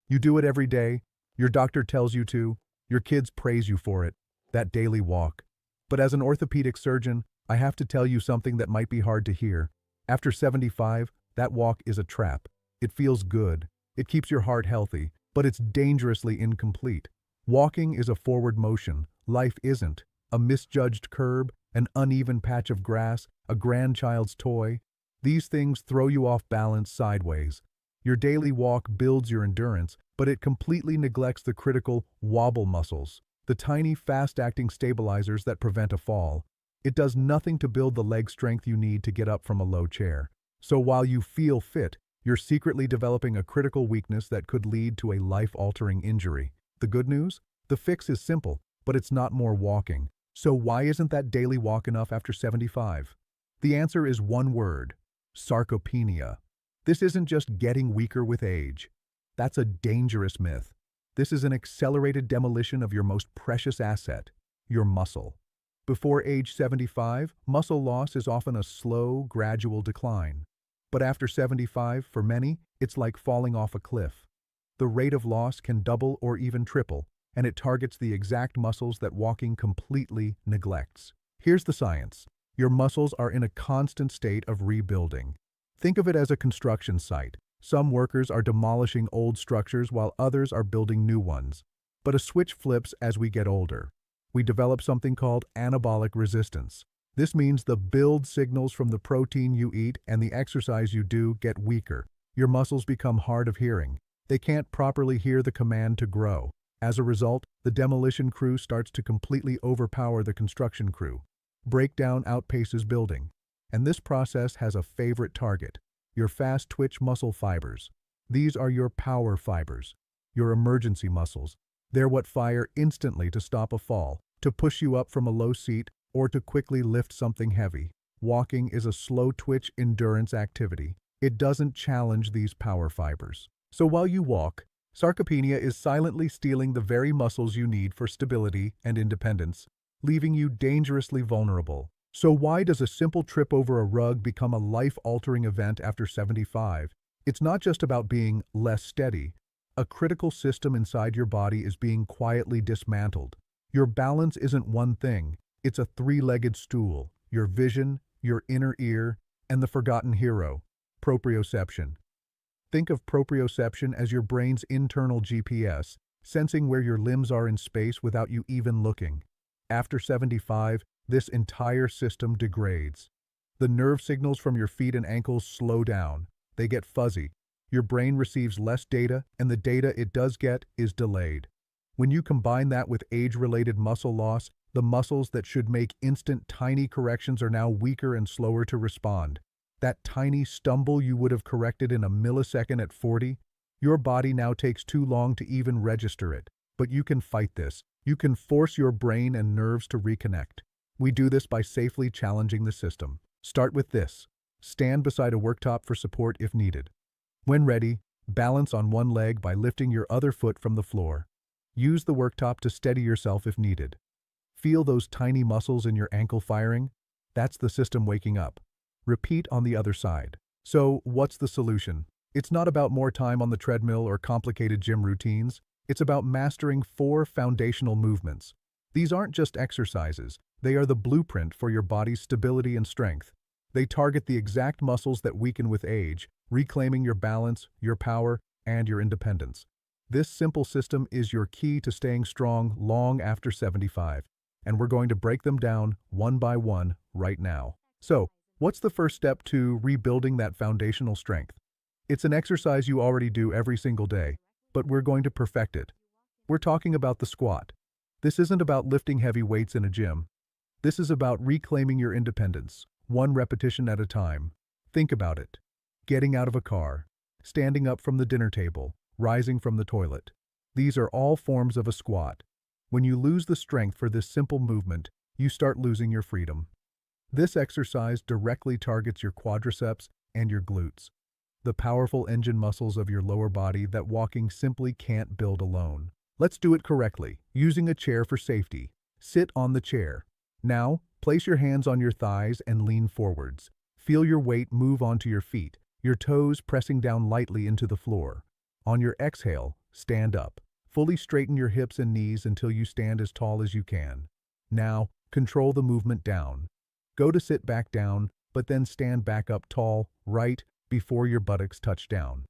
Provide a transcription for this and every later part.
You do it every day, your doctor tells you to, your kids praise you for it, that daily walk. But as an orthopedic surgeon, I have to tell you something that might be hard to hear. After 75, that walk is a trap. It feels good, it keeps your heart healthy, but it's dangerously incomplete. Walking is a forward motion, life isn't. A misjudged curb, an uneven patch of grass, a grandchild's toy. These things throw you off balance sideways. Your daily walk builds your endurance, but it completely neglects the critical wobble muscles, the tiny, fast-acting stabilizers that prevent a fall. It does nothing to build the leg strength you need to get up from a low chair. So while you feel fit, you're secretly developing a critical weakness that could lead to a life-altering injury. The good news? The fix is simple, but it's not more walking. So why isn't that daily walk enough after 75? The answer is one word: sarcopenia. This isn't just getting weaker with age. That's a dangerous myth. This is an accelerated demolition of your most precious asset, your muscle. Before age 75, muscle loss is often a slow, gradual decline. But after 75, for many, it's like falling off a cliff. The rate of loss can double or even triple, and it targets the exact muscles that walking completely neglects. Here's the science. Your muscles are in a constant state of rebuilding. Think of it as a construction site. Some workers are demolishing old structures while others are building new ones. But a switch flips as we get older. We develop something called anabolic resistance. This means the build signals from the protein you eat and the exercise you do get weaker. Your muscles become hard of hearing. They can't properly hear the command to grow. As a result, the demolition crew starts to completely overpower the construction crew. Breakdown outpaces building. And this process has a favorite target: your fast-twitch muscle fibers. These are your power fibers, your emergency muscles. They're what fire instantly to stop a fall, to push you up from a low seat, or to quickly lift something heavy. Walking is a slow-twitch endurance activity. It doesn't challenge these power fibers. So while you walk, sarcopenia is silently stealing the very muscles you need for stability and independence, leaving you dangerously vulnerable. So why does a simple trip over a rug become a life-altering event after 75? It's not just about being less steady. A critical system inside your body is being quietly dismantled. Your balance isn't one thing. It's a three-legged stool: your vision, your inner ear, and the forgotten hero, proprioception. Think of proprioception as your brain's internal GPS, sensing where your limbs are in space without you even looking. After 75, this entire system degrades. The nerve signals from your feet and ankles slow down. They get fuzzy. Your brain receives less data, and the data it does get is delayed. When you combine that with age-related muscle loss, the muscles that should make instant tiny corrections are now weaker and slower to respond. That tiny stumble you would have corrected in a millisecond at 40, your body now takes too long to even register it. But you can fight this. You can force your brain and nerves to reconnect. We do this by safely challenging the system. Start with this: stand beside a worktop for support if needed. When ready, balance on one leg by lifting your other foot from the floor. Use the worktop to steady yourself if needed. Feel those tiny muscles in your ankle firing? That's the system waking up. Repeat on the other side. So, what's the solution? It's not about more time on the treadmill or complicated gym routines. It's about mastering 4 foundational movements. These aren't just exercises. They are the blueprint for your body's stability and strength. They target the exact muscles that weaken with age, reclaiming your balance, your power, and your independence. This simple system is your key to staying strong long after 75, and we're going to break them down one by one right now. So, what's the first step to rebuilding that foundational strength? It's an exercise you already do every single day, but we're going to perfect it. We're talking about the squat. This isn't about lifting heavy weights in a gym. This is about reclaiming your independence, one repetition at a time. Think about it: getting out of a car, standing up from the dinner table, rising from the toilet. These are all forms of a squat. When you lose the strength for this simple movement, you start losing your freedom. This exercise directly targets your quadriceps and your glutes, the powerful engine muscles of your lower body that walking simply can't build alone. Let's do it correctly, using a chair for safety. Sit on the chair. Now, place your hands on your thighs and lean forwards. Feel your weight move onto your feet, your toes pressing down lightly into the floor. On your exhale, stand up. Fully straighten your hips and knees until you stand as tall as you can. Now, control the movement down. Go to sit back down, but then stand back up tall, right before your buttocks touch down.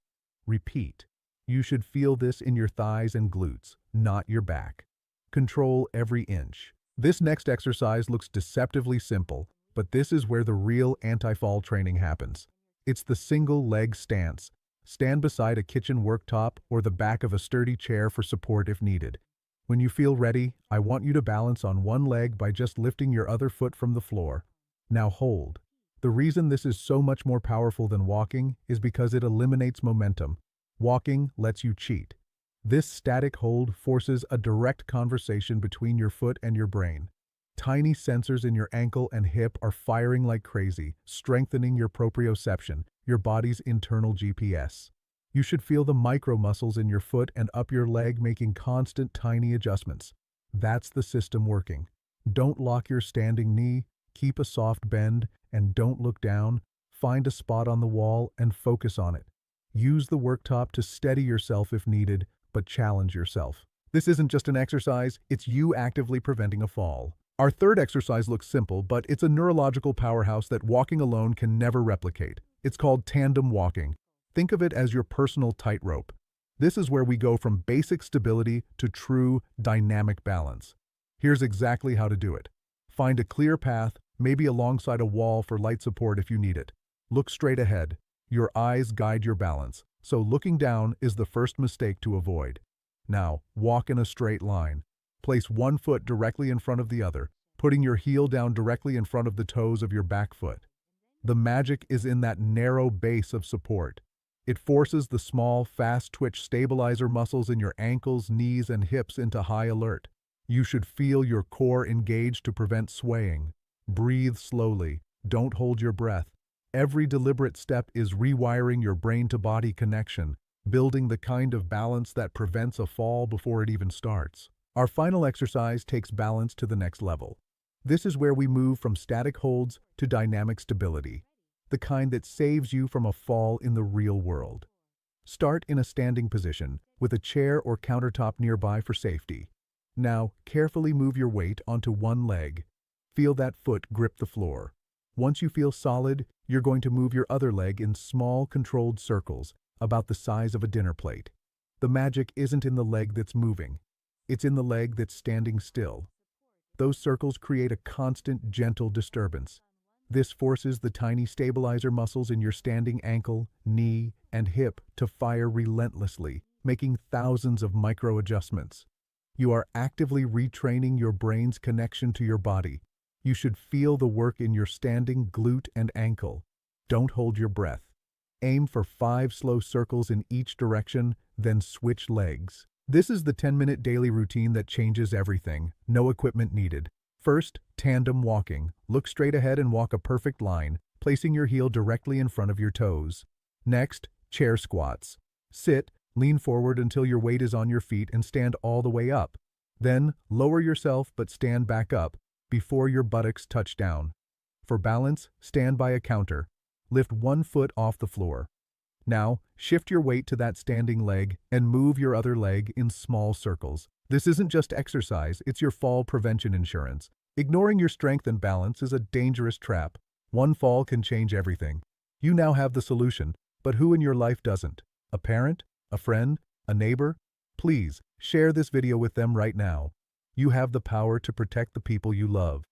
Repeat. You should feel this in your thighs and glutes, not your back. Control every inch. This next exercise looks deceptively simple, but this is where the real anti-fall training happens. It's the single leg stance. Stand beside a kitchen worktop or the back of a sturdy chair for support if needed. When you feel ready, I want you to balance on one leg by just lifting your other foot from the floor. Now hold. The reason this is so much more powerful than walking is because it eliminates momentum. Walking lets you cheat. This static hold forces a direct conversation between your foot and your brain. Tiny sensors in your ankle and hip are firing like crazy, strengthening your proprioception, your body's internal GPS. You should feel the micro muscles in your foot and up your leg making constant tiny adjustments. That's the system working. Don't lock your standing knee, keep a soft bend, and don't look down. Find a spot on the wall and focus on it. Use the worktop to steady yourself if needed, but challenge yourself. This isn't just an exercise, it's you actively preventing a fall. Our third exercise looks simple, but it's a neurological powerhouse that walking alone can never replicate. It's called tandem walking. Think of it as your personal tightrope. This is where we go from basic stability to true dynamic balance. Here's exactly how to do it. Find a clear path, maybe alongside a wall for light support if you need it. Look straight ahead. Your eyes guide your balance, so looking down is the first mistake to avoid. Now, walk in a straight line. Place one foot directly in front of the other, putting your heel down directly in front of the toes of your back foot. The magic is in that narrow base of support. It forces the small, fast-twitch stabilizer muscles in your ankles, knees, and hips into high alert. You should feel your core engaged to prevent swaying. Breathe slowly. Don't hold your breath. Every deliberate step is rewiring your brain-to-body connection, building the kind of balance that prevents a fall before it even starts. Our final exercise takes balance to the next level. This is where we move from static holds to dynamic stability, the kind that saves you from a fall in the real world. Start in a standing position, with a chair or countertop nearby for safety. Now, carefully move your weight onto one leg. Feel that foot grip the floor. Once you feel solid, you're going to move your other leg in small, controlled circles, about the size of a dinner plate. The magic isn't in the leg that's moving. It's in the leg that's standing still. Those circles create a constant, gentle disturbance. This forces the tiny stabilizer muscles in your standing ankle, knee, and hip to fire relentlessly, making thousands of micro-adjustments. You are actively retraining your brain's connection to your body. You should feel the work in your standing glute and ankle. Don't hold your breath. Aim for 5 slow circles in each direction, then switch legs. This is the 10-minute daily routine that changes everything. No equipment needed. First, tandem walking. Look straight ahead and walk a perfect line, placing your heel directly in front of your toes. Next, chair squats. Sit, lean forward until your weight is on your feet and stand all the way up. Then, lower yourself but stand back up before your buttocks touch down. For balance, stand by a counter. Lift one foot off the floor. Now, shift your weight to that standing leg and move your other leg in small circles. This isn't just exercise, it's your fall prevention insurance. Ignoring your strength and balance is a dangerous trap. One fall can change everything. You now have the solution, but who in your life doesn't? A parent? A friend? A neighbor? Please, share this video with them right now. You have the power to protect the people you love.